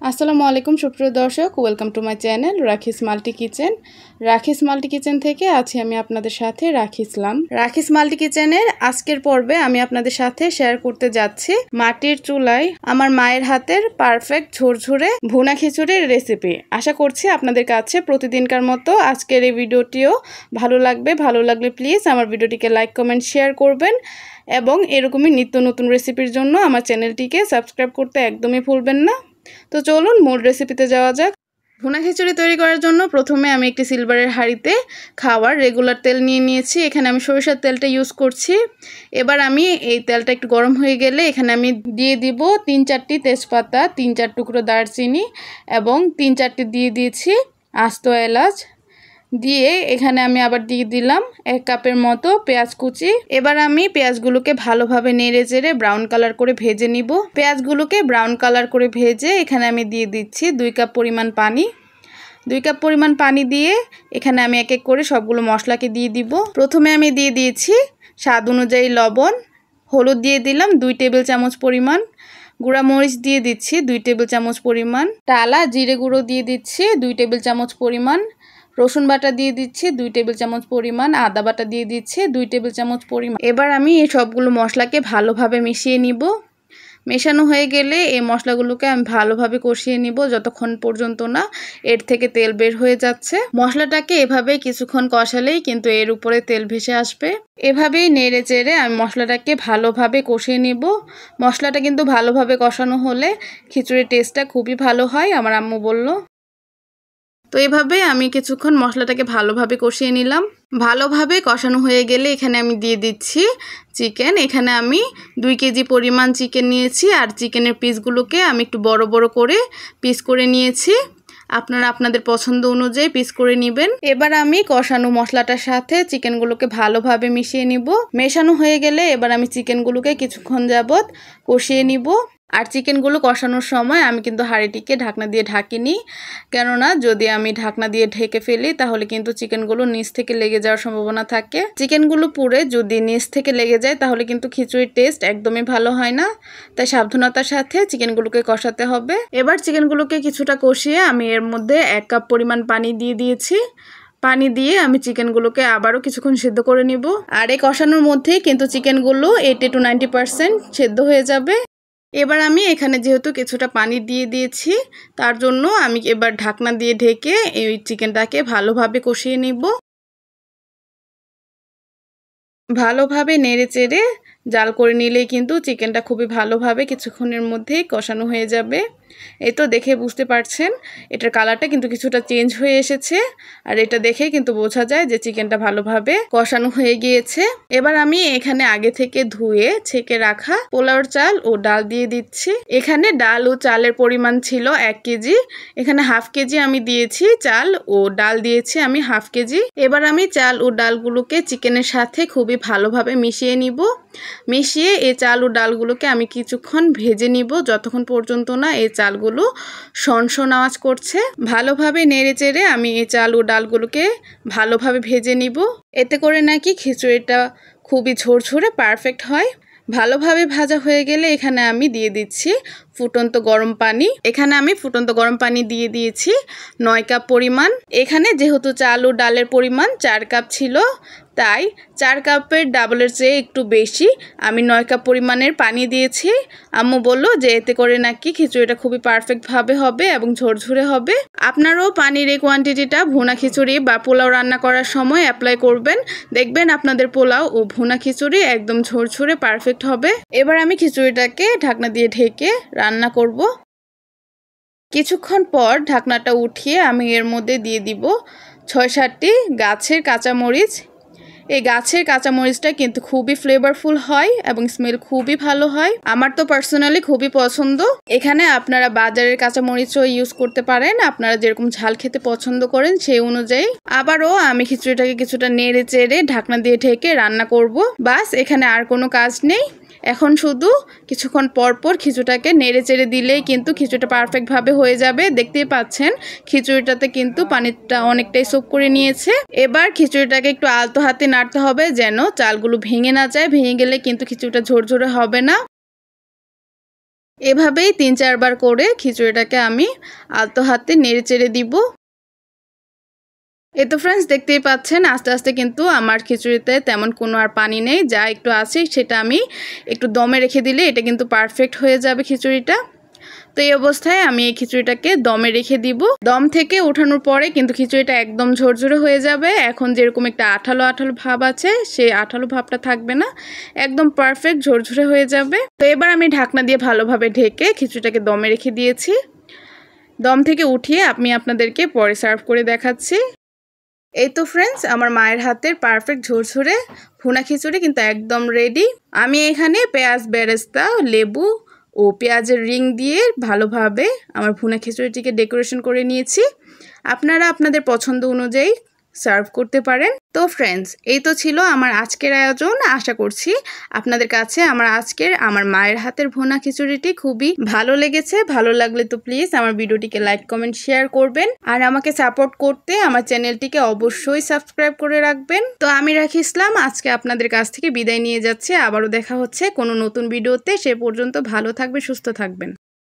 আসসালামু আলাইকুম সুপ্রিয় দর্শক, ওয়েলকাম টু মাই চ্যানেল রাখিস মাল্টি কিচেন। রাখিস মাল্টি কিচেন থেকে আছি আমি আপনাদের সাথে রাখি ইসলাম। রাখিস মাল্টি কিচেনের আজকের পর্বে আমি আপনাদের সাথে শেয়ার করতে যাচ্ছি মাটির চুলায় আমার মায়ের হাতের পারফেক্ট ঝুরঝুরে ভুনা খিচুড়ির রেসিপি। আশা করছি আপনাদের কাছে প্রতিদিনকার মতো আজকের এই ভিডিওটিও ভালো লাগবে। ভালো লাগলে প্লিজ আমার ভিডিওটিকে লাইক কমেন্ট শেয়ার করবেন এবং এরকমই নিত্য নতুন রেসিপির জন্য আমার চ্যানেলটিকে সাবস্ক্রাইব করতে একদমই ভুলবেন না। তো চলুন মূল রেসিপিতে যাওয়া যাক। ভুনা খিচুড়ি তৈরি করার জন্য প্রথমে আমি একটি সিলভারের হাঁড়িতে খাওয়ার রেগুলার তেল নিয়ে নিয়েছি। এখানে আমি সরিষার তেলটা ইউজ করছি। এবার আমি এই তেলটা একটু গরম হয়ে গেলে এখানে আমি দিয়ে দিব 3-4টি তেজপাতা, 3-4 টুকরো দারচিনি এবং 3-4টি দিয়ে দিয়েছি আস্ত এলাচ। দিয়ে এখানে আমি আবার দিয়ে দিলাম 1 কাপের মতো পেঁয়াজ কুচি। এবার আমি পেঁয়াজগুলোকে ভালোভাবে নেড়ে চেড়ে ব্রাউন কালার করে ভেজে নিব। পেঁয়াজগুলোকে ব্রাউন কালার করে ভেজে এখানে আমি দিয়ে দিচ্ছি 2 কাপ পরিমাণ পানি। 2 কাপ পরিমাণ পানি দিয়ে এখানে আমি এক এক করে সবগুলো মশলাকে দিয়ে দিব। প্রথমে আমি দিয়ে দিয়েছি স্বাদ অনুযায়ী লবণ, হলুদ দিয়ে দিলাম 2 টেবিল চামচ পরিমাণ, গুঁড়া মরিচ দিয়ে দিচ্ছি 2 টেবিল চামচ পরিমাণ, টালা জিরে গুঁড়ো দিয়ে দিচ্ছি 2 টেবিল চামচ পরিমাণ, রসুন বাটা দিয়ে দিচ্ছি 2 টেবিল চামচ পরিমাণ, আদা বাটা দিয়ে দিচ্ছি 2 টেবিল চামচ পরিমাণ। এবার আমি এই সবগুলো মশলাকে ভালোভাবে মিশিয়ে নিব। মেশানো হয়ে গেলে এই মশলাগুলোকে আমি ভালোভাবে কষিয়ে নিব যতক্ষণ পর্যন্ত না এর থেকে তেল বের হয়ে যাচ্ছে। মশলাটাকে এভাবে কিছুক্ষণ কষালেই কিন্তু এর উপরে তেল ভেসে আসবে। এভাবেই নেড়ে চেড়ে আমি মশলাটাকে ভালোভাবে কষিয়ে নিব। মশলাটা কিন্তু ভালোভাবে কষানো হলে খিচুড়ির টেস্টটা খুবই ভালো হয়, আমার আম্মু বলল। তো এভাবে আমি কিছুক্ষণ মশলাটাকে ভালোভাবে কষিয়ে নিলাম। ভালোভাবে কষানো হয়ে গেলে এখানে আমি দিয়ে দিচ্ছি চিকেন। এখানে আমি 2 কেজি পরিমাণ চিকেন নিয়েছি আর চিকেনের পিসগুলোকে আমি একটু বড় বড় করে পিস করে নিয়েছি। আপনারা আপনাদের পছন্দ অনুযায়ী পিস করে নেবেন। এবার আমি কষানো মশলাটার সাথে চিকেনগুলোকে ভালোভাবে মিশিয়ে নিব। মেশানো হয়ে গেলে এবার আমি চিকেনগুলোকে কিছুক্ষণ যাবত কষিয়ে নিব। আর চিকেনগুলো কষানোর সময় আমি কিন্তু হাঁড়িটিকে ঢাকনা দিয়ে ঢাকিনি, কেননা যদি আমি ঢাকনা দিয়ে ঢেকে ফেলি তাহলে কিন্তু চিকেনগুলো নিচ থেকে লেগে যাওয়ার সম্ভাবনা থাকে। চিকেনগুলো পুড়ে যদি নিচ থেকে লেগে যায় তাহলে কিন্তু খিচুড়ির টেস্ট একদমই ভালো হয় না। তাই সাবধানতার সাথে চিকেনগুলোকে কষাতে হবে। এবার চিকেনগুলোকে কিছুটা কষিয়ে আমি এর মধ্যে 1 কাপ পরিমাণ পানি দিয়ে দিয়েছি। পানি দিয়ে আমি চিকেনগুলোকে আবারও কিছুক্ষণ সেদ্ধ করে নিব। আর এই কষানোর মধ্যেই কিন্তু চিকেনগুলো 80 to 90% সেদ্ধ হয়ে যাবে। এবার আমি এখানে যেহেতু কিছুটা পানি দিয়ে দিয়েছি তার জন্য আমি এবার ঢাকনা দিয়ে ঢেকে এই চিকেনটাকে ভালোভাবে কষিয়ে নিব। ভালোভাবে নেড়ে চেড়ে জাল করে নিলেই কিন্তু চিকেনটা খুবই ভালোভাবে কিছুক্ষণের মধ্যেই কষানো হয়ে যাবে। এই তো দেখে বুঝতে পারছেন এটার কালারটা কিন্তু কিছুটা চেঞ্জ হয়ে এসেছে আর এটা দেখে কিন্তু বোঝা যায় যে চিকেনটা ভালোভাবে কষানো হয়ে গিয়েছে। এবার আমি এখানে আগে থেকে ধুয়ে ছেঁকে রাখা পোলাওর চাল ও ডাল দিয়ে দিচ্ছি। এখানে ডাল ও চালের পরিমাণ ছিল 1 কেজি। এখানে হাফ কেজি আমি দিয়েছি চাল ও ডাল দিয়েছি আমি হাফ কেজি। এবার আমি চাল ও ডালগুলোকে চিকেনের সাথে খুবই ভালোভাবে মিশিয়ে নিব। মিশিয়ে এই চাল ও ডালগুলোকে আমি কিছুক্ষণ ভেজে নিব যতক্ষণ পর্যন্ত না এই চালগুলো সনসন আওয়াজ করছে। ভালোভাবে নেড়ে চেড়ে আমি এই চাল ও ডালগুলোকে ভালোভাবে ভেজে নিব। এতে করে নাকি খিচুড়িটা খুবই ঝরঝরে পারফেক্ট হয়। ভালোভাবে ভাজা হয়ে গেলে এখানে আমি দিয়ে দিচ্ছি ফুটন্ত গরম পানি। এখানে আমি ফুটন্ত গরম পানি দিয়ে দিয়েছি 9 কাপ পরিমাণ। এখানে যেহেতু চাল ও ডালের পরিমাণ 4 কাপ ছিল তাই 4 কাপের ডাবলের চেয়ে একটু বেশি আমি 9 কাপ পরিমাণের পানি দিয়েছি। আম্মু বলল যে এতে করে নাকি খিচুড়িটা খুবই পারফেক্টভাবে হবে এবং ঝরঝরে হবে। আপনারাও পানির এই কোয়ান্টিটিটা ভুনা খিচুড়ি বা পোলাও রান্না করার সময় অ্যাপ্লাই করবেন। দেখবেন আপনাদের পোলাও ও ভুনা খিচুড়ি একদম ঝরঝরে পারফেক্ট হবে। এবার আমি খিচুড়িটাকে ঢাকনা দিয়ে ঢেকে রান্না করব। কিছুক্ষণ পর ঢাকনাটা উঠিয়ে আমি এর মধ্যে দিয়ে দিব 6-7টি গাছের কাঁচামরিচ। এই গাছের কাঁচামরিচটা কিন্তু খুবই ফ্লেভারফুল হয় এবং স্মেল খুবই ভালো হয়। আমার তো পার্সোনালি খুবই পছন্দ। এখানে আপনারা বাজারের কাঁচামরিচও ইউজ করতে পারেন, আপনারা যেরকম ঝাল খেতে পছন্দ করেন সেই অনুযায়ী। আবারও আমি খিচুড়িটাকে কিছুটা নেড়ে চেড়ে ঢাকনা দিয়ে ঢেকে রান্না করব। বাস এখানে আর কোনো কাজ নেই। এখন শুধু কিছুক্ষণ পর পর খিচুড়িটাকে নেড়ে চেড়ে দিলেই কিন্তু খিচুড়িটা পারফেক্টভাবে হয়ে যাবে। দেখতেই পাচ্ছেন খিচুড়িটাতে কিন্তু পানিটা অনেকটাই সোক করে নিয়েছে। এবার খিচুড়িটাকে একটু আলতো হাতে নাড়তে হবে যেন চালগুলো ভেঙে না যায়। ভেঙে গেলে কিন্তু খিচুড়িটা ঝরঝরে হবে না। এভাবেই 3-4 বার করে খিচুড়িটাকে আমি আলতো হাতে নেড়ে চেড়ে দিব। এই তো ফ্রেন্ডস, দেখতেই পাচ্ছেন আস্তে আস্তে কিন্তু আমার খিচুড়িতে তেমন কোনো আর পানি নেই, যা একটু আছে সেটা আমি একটু দমে রেখে দিলে এটা কিন্তু পারফেক্ট হয়ে যাবে খিচুড়িটা। তো এই অবস্থায় আমি এই খিচুড়িটাকে দমে রেখে দিব। দম থেকে ওঠানোর পরে কিন্তু খিচুড়িটা একদম ঝরঝরে হয়ে যাবে। এখন যেরকম একটা আঠালো আঠালো ভাব আছে, সেই আঠালো ভাবটা থাকবে না, একদম পারফেক্ট ঝরঝরে হয়ে যাবে। তো এবার আমি ঢাকনা দিয়ে ভালোভাবে ঢেকে খিচুড়িটাকে দমে রেখে দিয়েছি। দম থেকে উঠিয়ে আমি আপনাদেরকে পরে সার্ভ করে দেখাচ্ছি। এই তো ফ্রেন্ডস, আমার মায়ের হাতের পারফেক্ট ঝরঝরে ভুনা খিচুড়ি কিন্তু একদম রেডি। আমি এখানে পেঁয়াজ বেরেস্তা, লেবু ও পেঁয়াজের রিং দিয়ে ভালোভাবে আমার ভুনা খিচুড়িটিকে ডেকোরেশন করে নিয়েছি। আপনারা আপনাদের পছন্দ অনুযায়ী সার্ভ করতে পারেন। তো ফ্রেন্ডস, এই তো ছিল আমার আজকের আয়োজন। আশা করছি আপনাদের কাছে আমার মায়ের হাতের ভুনা খিচুড়িটি খুবই ভালো লেগেছে। ভালো লাগলে তো প্লিজ আমার ভিডিওটিকে লাইক, কমেন্ট, শেয়ার করবেন। আর আমাকে সাপোর্ট করতে আমার চ্যানেলটিকে অবশ্যই সাবস্ক্রাইব করে রাখবেন। তো আমি রাখি ইসলাম আজকে আপনাদের কাছ থেকে বিদায় নিয়ে যাচ্ছি। আবারও দেখা হচ্ছে কোনো নতুন ভিডিওতে। সে পর্যন্ত ভালো থাকবেন, সুস্থ থাকবেন।